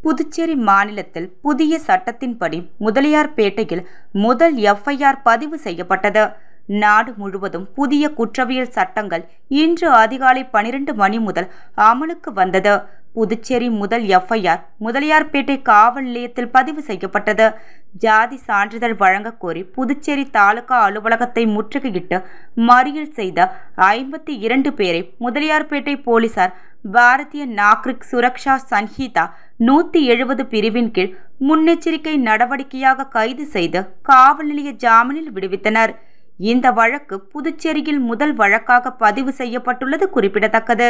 புதுச்சேரி மாநிலத்தில் புதிய சட்டத்தின்படி முதலியார்பேட்டையில் முதல் எஃப்ஐஆர் பதிவு செய்யப்பட்டது. நாடு முழுவதும் புதிய குற்றவியல் சட்டங்கள் இன்று அதிகாலை 12 மணி முதல் அமலுக்கு வந்தது. புதுச்சேரி முதல் எஃப்ஐஆர் முதலியார்பேட்டை காவல் நிலையத்தில் பதிவு செய்யப்பட்டது. ஜாதி சான்றிதழ் வழங்கக் கோரி புதுச்சேரி தாலுகா அலுவலகத்தை முற்றுகையிட்டு மறியல் செய்த 52 பேரை முதலியார்பேட்டை போலீசார் பாரதிய நாக்ரிக் சுரக்ஷா சன்ஹிதா 170 பிரிவின் கீழ் முன்னெச்சரிக்கை நடவடிக்கையாக கைது செய்து காவல் நிலைய ஜாமீனில் விடுவித்தனர். இந்த வழக்கு புதுச்சேரியில் முதல் வழக்காக பதிவு செய்யப்பட்டுள்ளது குறிப்பிடத்தக்கது.